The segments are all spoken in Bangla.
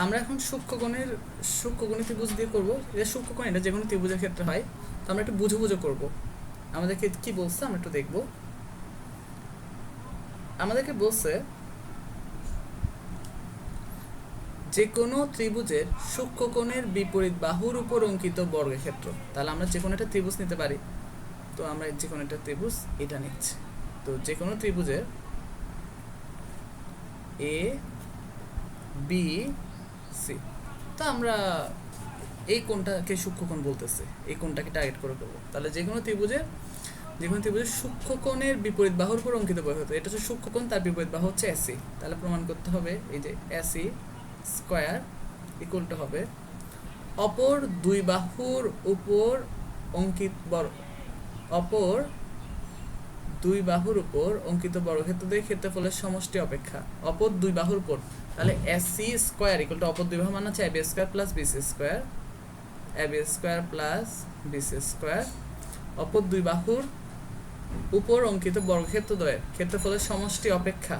আমরা এখন সূক্ষ্মকোণী ত্রিভুজ দিয়ে করবো। এটা সূক্ষ্মকোণ, এটা যে কোনো ত্রিভুজের ক্ষেত্রে হয়। তো আমরা একটু বুঝো বুঝো করবো। আমাদেরকে কি বলছে আমরা একটু দেখবো। আমাদেরকে বলছে যে কোনো ত্রিভুজের সূক্ষ্মকোণের বিপরীত বাহুর উপর অঙ্কিত বর্গক্ষেত্র। তাহলে আমরা যে কোনো একটা ত্রিভুজ নিতে পারি। তো আমরা যে কোনো একটা ত্রিভুজ এটা নিচ্ছি। তো যে কোনো ত্রিভুজের এ বি সি, তো আমরা এই কোণটাকে সূক্ষ্মকোণ বলতেছে, এই কোণটাকে টার্গেট করে করবো। তাহলে যে কোনো ত্রিভুজের সূক্ষ্মকোণের বিপরীত বাহুর উপর অঙ্কিত বর্গক্ষেত্র, এটা হচ্ছে সূক্ষ্মকোণ, তার বিপরীত বাহু হচ্ছে এসি। তাহলে প্রমাণ করতে হবে এই যে এসি স্কোয়ার ইকুয়াল টু হবে অপর দুই বাহুর উপর অঙ্কিত অপর দুই বাহুর উপর অঙ্কিত বর্গক্ষেত্রদের ক্ষেত্রফলের সমষ্টি অপেক্ষা অপর দুই বাহুর উপর। তাহলে এসি স্কোয়ার ইকুয়াল টু অপর দুই বাহু মানে হচ্ছে AB square plus BC square, AB square plus BC square অপর দুই বাহুর উপর অঙ্কিত বর্গক্ষেত্রদ্বয়ের ক্ষেত্রফলের সমষ্টি অপেক্ষা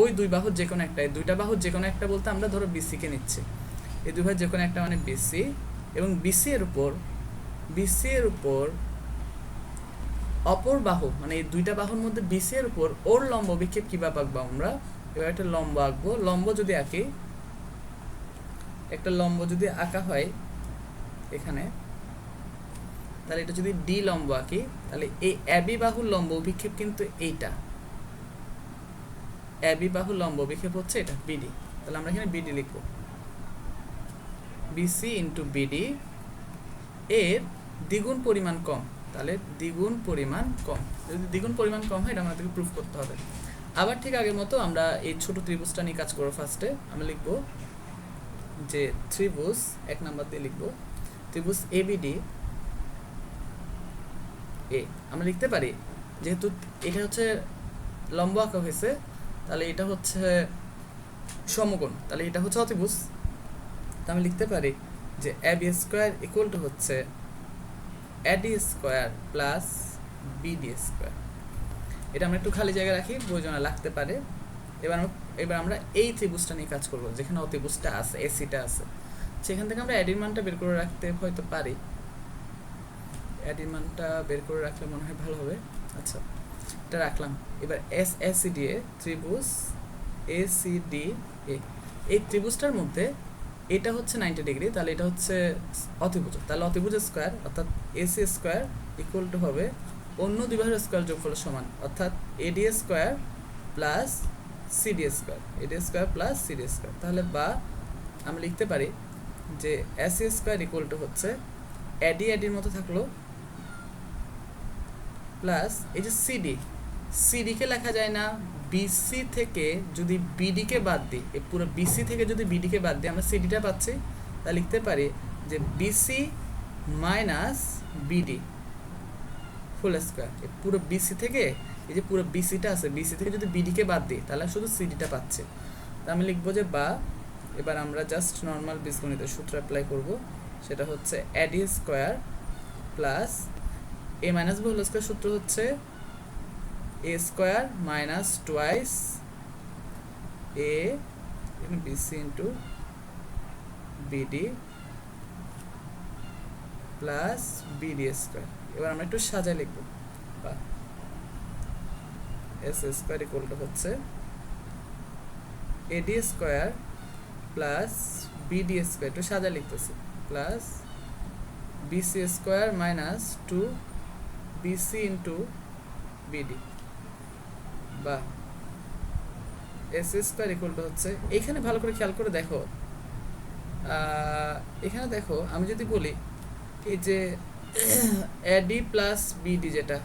ওই দুই বাহুর যে কোনো একটা। এই দুইটা বাহুর যে কোনো একটা বলতে আমরা ধরো বিসিকে নিচ্ছি। এই দুই বাহুর যে কোনো একটা মানে বিসি, এবং বিসি এর উপর অপর বাহু মানে এই দুইটা বাহুর মধ্যে বিসি এর উপর ওর লম্ব বিক্ষেপ কিভাবে আঁকবো আমরা। এবার একটা লম্ব আঁকবো। লম্ব যদি আঁকি, একটা লম্ব যদি আঁকা হয় এখানে, তাহলে এটা যদি ডি লম্ব আঁকি, তাহলে এই এবি বাহুর লম্ব বিক্ষেপ কিন্তু এইটা, এবি বাহুর লম্ব বিক্ষেপ হচ্ছে এটা বিডি। তাহলে আমরা এখানে বিডি লিখবো, বিসি ইন্টু বিডি এর দ্বিগুণ পরিমাণ কম। তাহলে দ্বিগুণ পরিমাণ কম, যদি দ্বিগুণ পরিমাণ কম হয় এটা আমাদেরকে প্রুফ করতে হবে। আবার ঠিক আগের মতো আমরা এই ছোট ত্রিভুজটা নিয়ে কাজ করবো। ফার্স্টে আমরা লিখবো যে ত্রিভুজ, এক নাম্বার দিয়ে লিখবো ত্রিভুজ এবিডি এ। আমরা লিখতে পারি যেহেতু এটা হচ্ছে লম্ব আঁকা হয়েছে, তাহলে এটা হচ্ছে সমকোণ, তাহলে এটা হচ্ছে অতিভুজ। তো আমি লিখতে পারি যে এবি স্কোয়ার ইকুয়াল টু হচ্ছে AD square plus BD square. এটা আমরা একটু খালি জায়গা রাখি, প্রয়োজনে লাগতে পারে। এবার আমরা এই ত্রিভুজটা নিয়ে কাজ করবো, যেখানে অতিভুজটা আছে, এসিটা আছে। সেখান থেকে আমরা এডির মানটা বের করে রাখতে হয়তো পারি। এডির মানটা বের করে রাখলে মনে হয় ভালো হবে। আচ্ছা, এটা রাখলাম। এবার এসিডি এ ত্রিভুজ এসিডি এ, এই ত্রিভুজটার মধ্যে এটা হচ্ছে 90 ডিগ্রি, তাহলে এটা হচ্ছে অতিভুজ। তাহলে অতিভুজ স্কোয়ার অর্থাৎ এসি স্কোয়ার ইকুয়াল টু হবে অন্য দুই বাহুর স্কোয়ার যোগফলের সমান, অর্থাৎ এডি স্কোয়ার প্লাস সিডি স্কোয়ার, এডি স্কোয়ার প্লাস সিডি স্কোয়ার। তাহলে বা আমরা লিখতে পারি যে এসি স্কোয়ার ইকুয়াল টু হচ্ছে এডির মতো থাকলো প্লাস এই যে সিডিকে লেখা যায় না, বিসি থেকে যদি বিডিকে বাদ দিই, এই পুরো বিসি থেকে যদি বিডিকে বাদ দিই আমরা সিডিটা পাচ্ছি। তা লিখতে পারি যে BC minus BD full square. এই পুরো বিসি থেকে, এই যে পুরো বিসিটা আছে, বিসি থেকে যদি বিডিকে বাদ দিই তাহলে শুধু সিডিটা পাচ্ছি। তা আমি লিখবো যে বা, এবার আমরা জাস্ট নর্মাল বীজগণিতের সূত্র অ্যাপ্লাই করব। সেটা হচ্ছে AD square plus A minus B whole square, সূত্র হচ্ছে A square minus twice A BC into BD plus BD square. এবার আমরা একটু সাজায় লিখবো, বা এস স্কোয়ার ইকুয়াল টু হচ্ছে AD square plus BD square, একটু সাজা লিখতেছি, plus BC square minus two BC into BD, বা এস স্কোয়ার ইকুয়াল টু হচ্ছে, এখানে ভালো করে খেয়াল করে দেখো, এখানে দেখো আমি যদি বলি এই যে এডি প্লাস বিডি যেটা,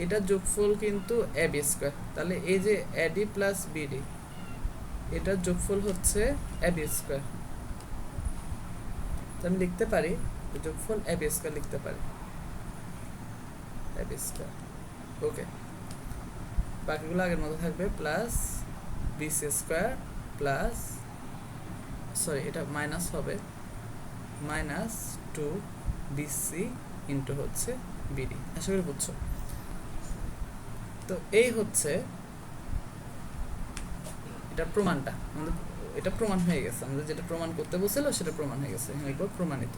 এটা যোগফল কিন্তু এবি স্কোয়ার। তাহলে এই যে এডি প্লাস বিডি, এটার যোগফল হচ্ছে এবি স্কোয়ার। তো আমি লিখতে পারি যোগফল এবি স্কোয়ার লিখতে পারি, এবি স্কোয়ার। ওকে, বাকিগুলো আগের মতো থাকবে, plus BC square plus, sorry এটা মাইনাস হবে, মাইনাস টু বিসি ইন্টু হচ্ছে বিডি। আশা করি বুঝছো। তো এই হচ্ছে এটার প্রমাণটা, আমাদের এটা প্রমাণ হয়ে গেছে, আমাদের যেটা প্রমাণ করতে বলছিল সেটা প্রমাণ হয়ে গেছে, এখানে লিখবো প্রমাণিত।